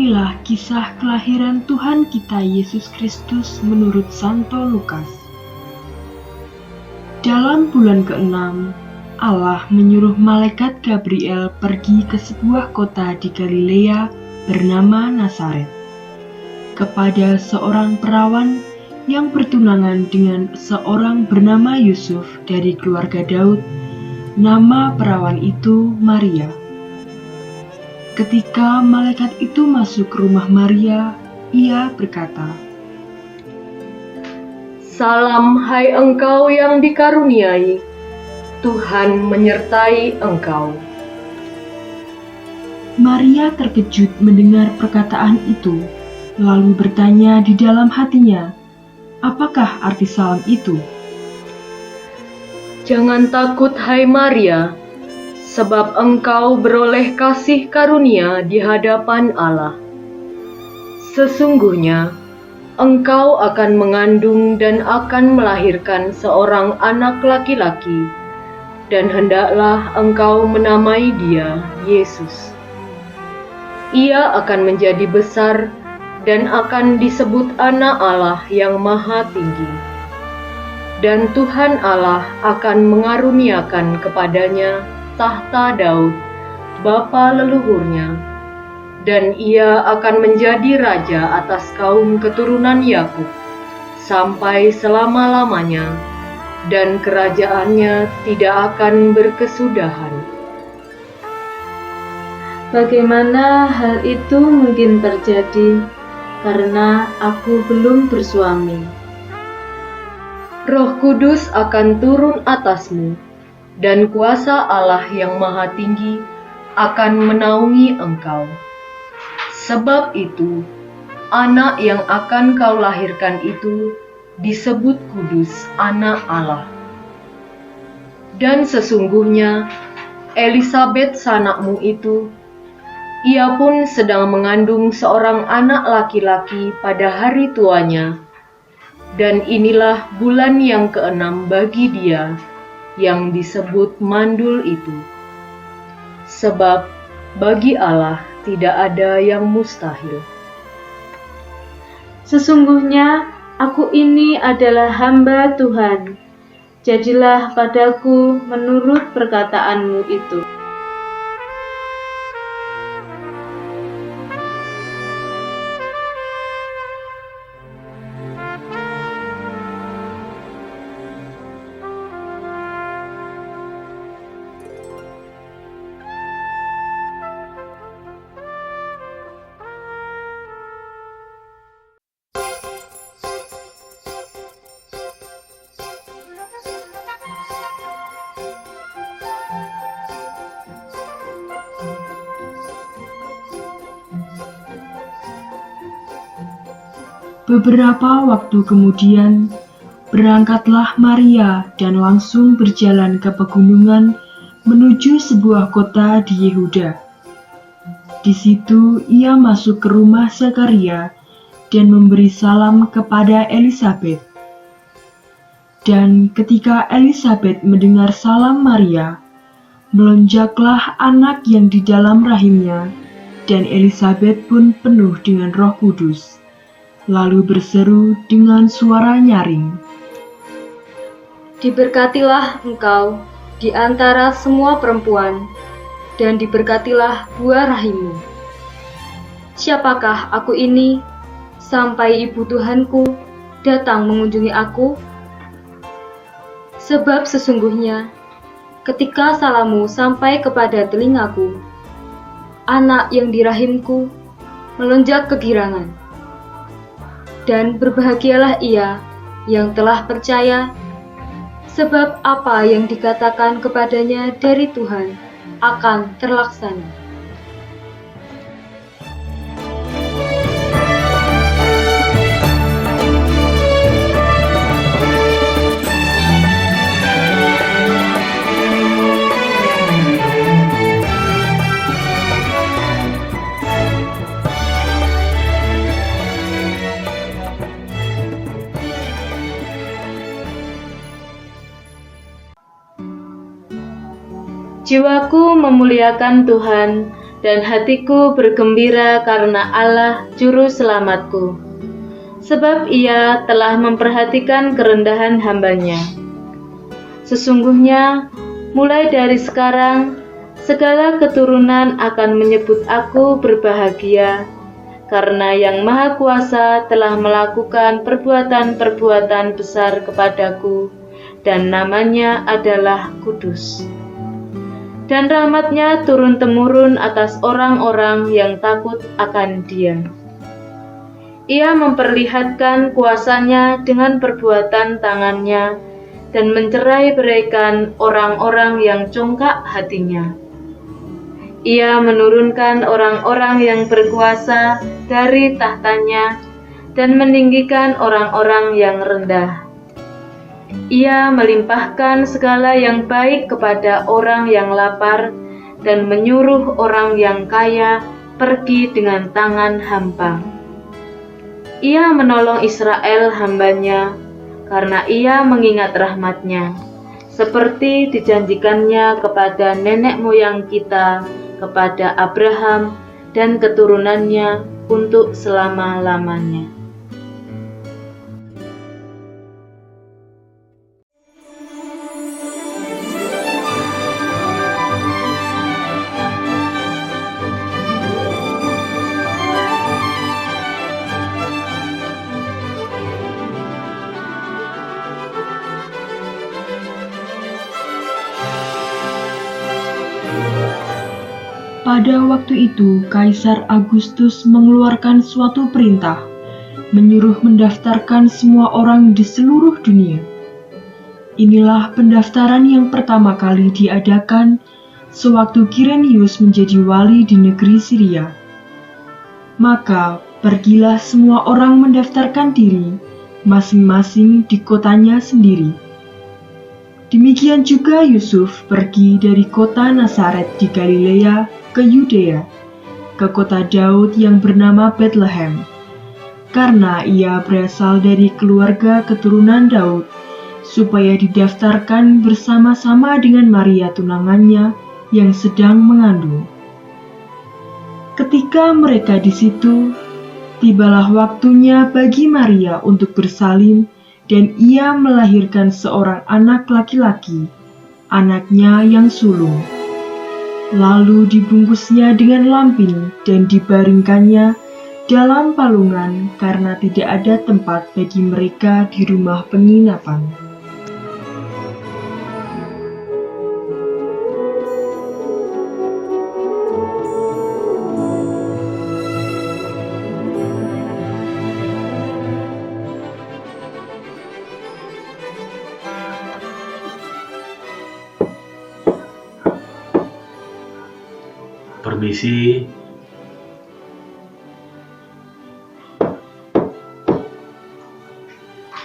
Inilah kisah kelahiran Tuhan kita Yesus Kristus menurut Santo Lukas. Dalam bulan ke-6, Allah menyuruh malaikat Gabriel pergi ke sebuah kota di Galilea bernama Nazaret, kepada seorang perawan yang bertunangan dengan seorang bernama Yusuf dari keluarga Daud. Nama perawan itu Maria. Ketika malaikat itu masuk ke rumah Maria, ia berkata, "Salam, hai engkau yang dikaruniai, Tuhan menyertai engkau." Maria terkejut mendengar perkataan itu, lalu bertanya di dalam hatinya, apakah arti salam itu? "Jangan takut, hai Maria, sebab engkau beroleh kasih karunia di hadapan Allah. Sesungguhnya, engkau akan mengandung dan akan melahirkan seorang anak laki-laki, dan hendaklah engkau menamai dia Yesus. Ia akan menjadi besar dan akan disebut Anak Allah yang Maha Tinggi. Dan Tuhan Allah akan mengaruniakan kepadanya tahta Daud, bapa leluhurnya, dan ia akan menjadi raja atas kaum keturunan Yakub sampai selama-lamanya, dan kerajaannya tidak akan berkesudahan." Bagaimana hal itu mungkin terjadi karena aku belum bersuami? "Roh Kudus akan turun atasmu, dan kuasa Allah yang Maha Tinggi akan menaungi engkau. Sebab itu, anak yang akan kau lahirkan itu disebut kudus, Anak Allah. Dan sesungguhnya, Elisabet sanakmu itu, ia pun sedang mengandung seorang anak laki-laki pada hari tuanya, dan inilah bulan yang ke-6 bagi dia, yang disebut mandul itu. Sebab bagi Allah tidak ada yang mustahil." Sesungguhnya aku ini adalah hamba Tuhan. Jadilah padaku menurut perkataanmu itu. Beberapa waktu kemudian, berangkatlah Maria dan langsung berjalan ke pegunungan menuju sebuah kota di Yehuda. Di situ ia masuk ke rumah Zakaria dan memberi salam kepada Elisabet. Dan ketika Elisabet mendengar salam Maria, melonjaklah anak yang di dalam rahimnya, dan Elisabet pun penuh dengan Roh Kudus, lalu berseru dengan suara nyaring, Diberkatilah engkau di antara semua perempuan, dan diberkatilah buah rahimmu. Siapakah aku ini, sampai ibu Tuhanku datang mengunjungi aku? Sebab sesungguhnya, ketika salammu sampai kepada telingaku, anak yang di rahimku melonjak kegirangan. Dan berbahagialah ia yang telah percaya, sebab apa yang dikatakan kepadanya dari Tuhan akan terlaksana. Jiwaku memuliakan Tuhan, dan hatiku bergembira karena Allah Juru Selamatku, sebab Ia telah memperhatikan kerendahan hamba-Nya. Sesungguhnya, mulai dari sekarang, segala keturunan akan menyebut aku berbahagia, karena Yang Maha Kuasa telah melakukan perbuatan-perbuatan besar kepadaku, dan namanya adalah kudus. Dan rahmat-Nya turun-temurun atas orang-orang yang takut akan Dia. Ia memperlihatkan kuasa-Nya dengan perbuatan tangan-Nya, dan mencerai-beraikan orang-orang yang congkak hatinya. Ia menurunkan orang-orang yang berkuasa dari tahtanya dan meninggikan orang-orang yang rendah. Ia melimpahkan segala yang baik kepada orang yang lapar dan menyuruh orang yang kaya pergi dengan tangan hampa. Ia menolong Israel hamba-Nya karena Ia mengingat rahmat-Nya, seperti dijanjikannya kepada nenek moyang kita, kepada Abraham dan keturunannya untuk selama-lamanya. Pada waktu itu, Kaisar Agustus mengeluarkan suatu perintah, menyuruh mendaftarkan semua orang di seluruh dunia. Inilah pendaftaran yang pertama kali diadakan sewaktu Kirenius menjadi wali di negeri Syria. Maka, pergilah semua orang mendaftarkan diri, masing-masing di kotanya sendiri. Demikian juga Yusuf pergi dari kota Nazaret di Galilea ke Yudea, ke kota Daud yang bernama Bethlehem, karena ia berasal dari keluarga keturunan Daud, supaya didaftarkan bersama-sama dengan Maria tunangannya yang sedang mengandung. Ketika mereka di situ, tibalah waktunya bagi Maria untuk bersalin, dan ia melahirkan seorang anak laki-laki, anaknya yang sulung. Lalu dibungkusnya dengan lampin dan dibaringkannya dalam palungan karena tidak ada tempat bagi mereka di rumah penginapan. Permisi.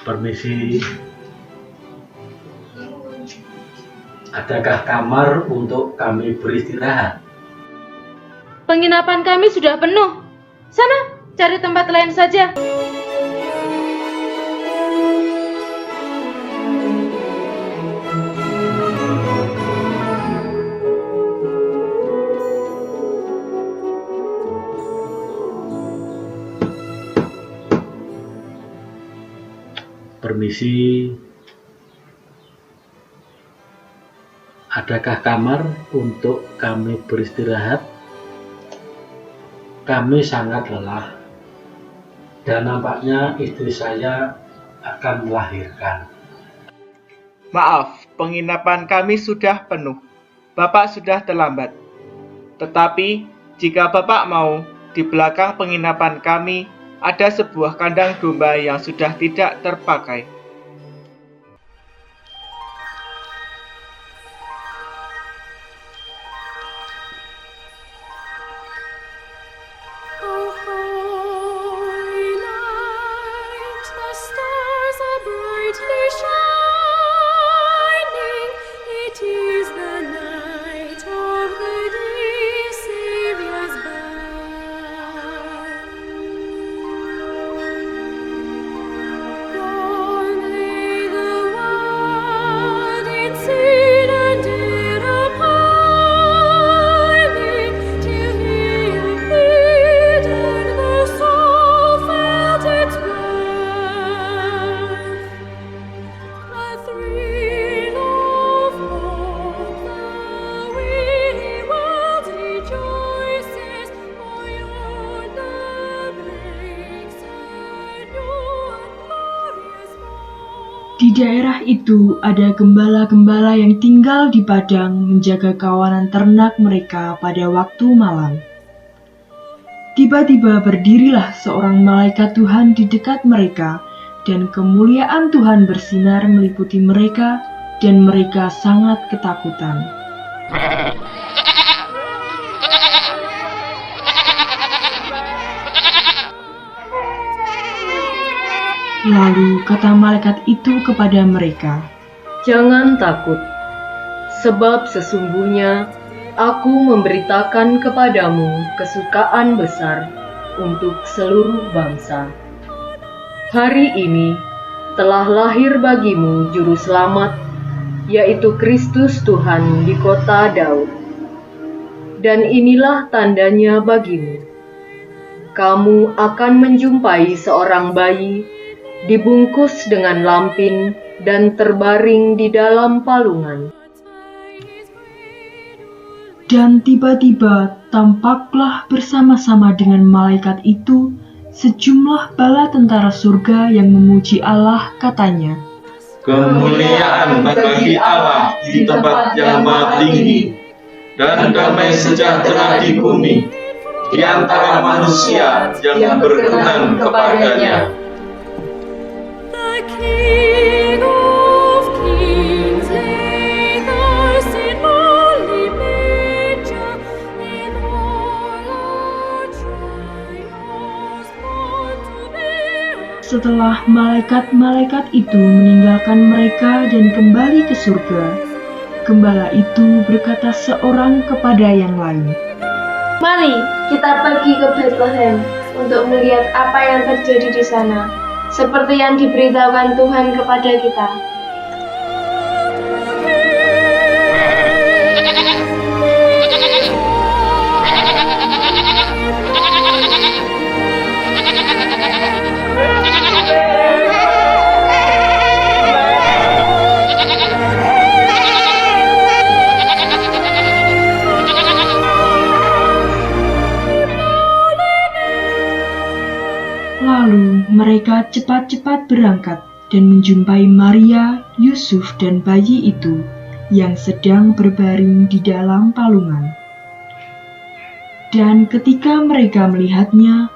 Permisi. Adakah kamar untuk kami beristirahat? Penginapan kami sudah penuh. Sana, cari tempat lain saja. Permisi. Adakah kamar untuk kami beristirahat? Kami sangat lelah, dan nampaknya istri saya akan melahirkan. Maaf, penginapan kami sudah penuh. Bapak sudah terlambat. Tetapi, jika Bapak mau, di belakang penginapan kami ada sebuah kandang domba yang sudah tidak terpakai. Di daerah itu ada gembala-gembala yang tinggal di padang menjaga kawanan ternak mereka pada waktu malam. Tiba-tiba berdirilah seorang malaikat Tuhan di dekat mereka, dan kemuliaan Tuhan bersinar meliputi mereka, dan mereka sangat ketakutan. Lalu kata malaikat itu kepada mereka, Jangan takut, sebab sesungguhnya aku memberitakan kepadamu kesukaan besar untuk seluruh bangsa. Hari ini telah lahir bagimu juru selamat, yaitu Kristus Tuhan di kota Daud. Dan inilah tandanya bagimu. Kamu akan menjumpai seorang bayi dibungkus dengan lampin dan terbaring di dalam palungan. dan tiba-tiba tampaklah bersama-sama dengan malaikat itu sejumlah bala tentara surga yang memuji Allah, katanya, Kemuliaan bagi Allah di tempat yang maha tinggi, dan damai sejahtera di bumi, di antara manusia yang berkenan kepadanya. The King of Kings laid us in holy manger, in all our trials born to bear. Setelah malaikat-malaikat itu meninggalkan mereka dan kembali ke surga, gembala itu berkata seorang kepada yang lain, Mari kita pergi ke Bethlehem untuk melihat apa yang terjadi di sana, seperti yang diberitahukan Tuhan kepada kita. Lalu mereka cepat-cepat berangkat dan menjumpai Maria, Yusuf, dan bayi itu yang sedang berbaring di dalam palungan. Dan ketika mereka melihatnya,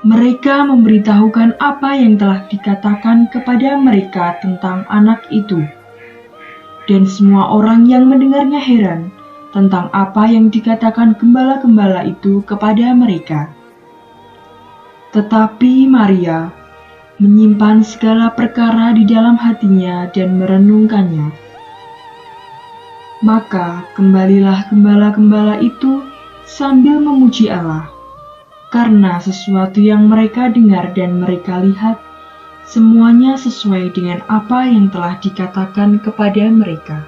mereka memberitahukan apa yang telah dikatakan kepada mereka tentang anak itu. Dan semua orang yang mendengarnya heran tentang apa yang dikatakan gembala-gembala itu kepada mereka. Tetapi Maria menyimpan segala perkara di dalam hatinya dan merenungkannya. Maka kembalilah gembala-gembala itu sambil memuji Allah, karena sesuatu yang mereka dengar dan mereka lihat, semuanya sesuai dengan apa yang telah dikatakan kepada mereka.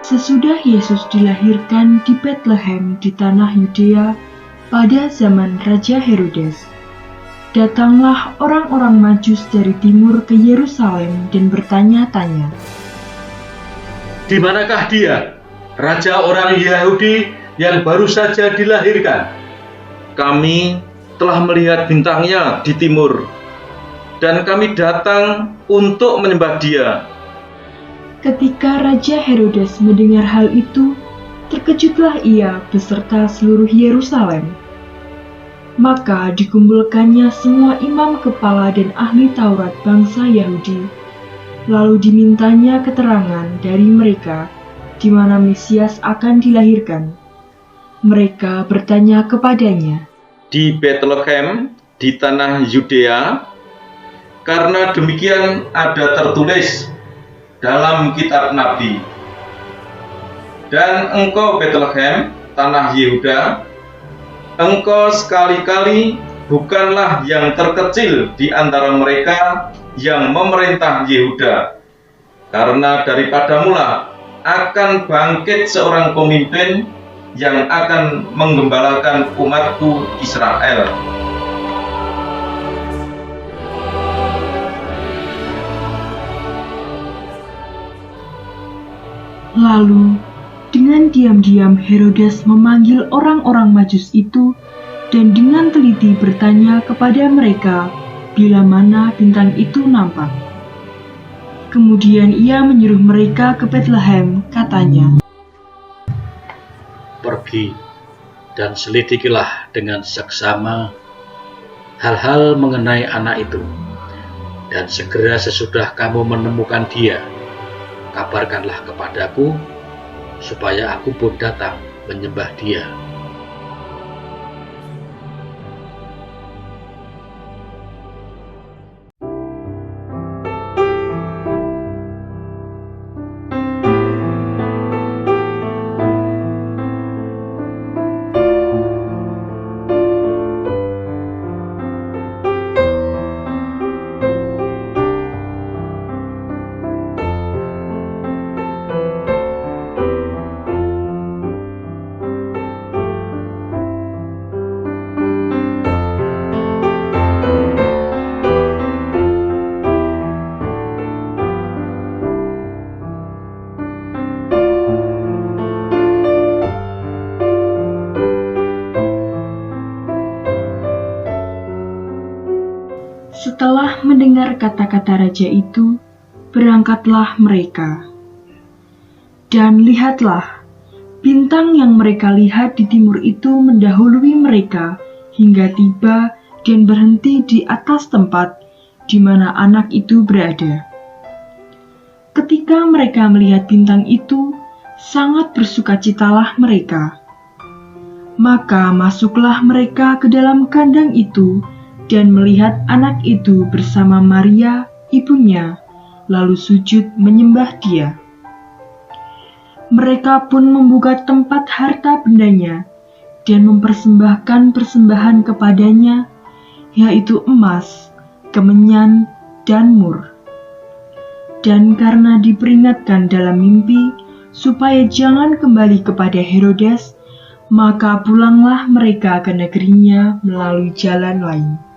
Sesudah Yesus dilahirkan di Bethlehem di tanah Yudea pada zaman Raja Herodes, datanglah orang-orang Majus dari timur ke Yerusalem dan bertanya-tanya, Di manakah dia, Raja orang Yahudi yang baru saja dilahirkan? Kami telah melihat bintangnya di timur, dan kami datang untuk menyembah dia. Ketika Raja Herodes mendengar hal itu, terkejutlah ia beserta seluruh Yerusalem. Maka dikumpulkannya semua imam kepala dan ahli Taurat bangsa Yahudi. Lalu dimintanya keterangan dari mereka di mana Mesias akan dilahirkan. Mereka bertanya kepadanya, Di Bethlehem, di tanah Yudea, karena demikian ada tertulis dalam kitab Nabi. Dan engkau Bethlehem, tanah Yehuda, engkau sekali-kali bukanlah yang terkecil di antara mereka yang memerintah Yehuda, karena daripadamulah akan bangkit seorang pemimpin yang akan menggembalakan umatku Israel. Lalu, dengan diam-diam Herodes memanggil orang-orang Majus itu dan dengan teliti bertanya kepada mereka bila mana bintang itu nampak. Kemudian ia menyuruh mereka ke Betlehem, katanya, Pergi dan selidikilah dengan seksama hal-hal mengenai anak itu. Dan segera sesudah kamu menemukan dia, kabarkanlah kepadaku, supaya aku pun datang menyembah dia. Setelah mendengar kata-kata raja itu, berangkatlah mereka. Dan lihatlah, bintang yang mereka lihat di timur itu mendahului mereka hingga tiba dan berhenti di atas tempat di mana anak itu berada. Ketika mereka melihat bintang itu, sangat bersukacitalah mereka. Maka masuklah mereka ke dalam kandang itu dan melihat anak itu bersama Maria, ibunya, lalu sujud menyembah dia. Mereka pun membuka tempat harta bendanya dan mempersembahkan persembahan kepadanya, yaitu emas, kemenyan, dan mur. Dan karena diperingatkan dalam mimpi supaya jangan kembali kepada Herodes, maka pulanglah mereka ke negerinya melalui jalan lain.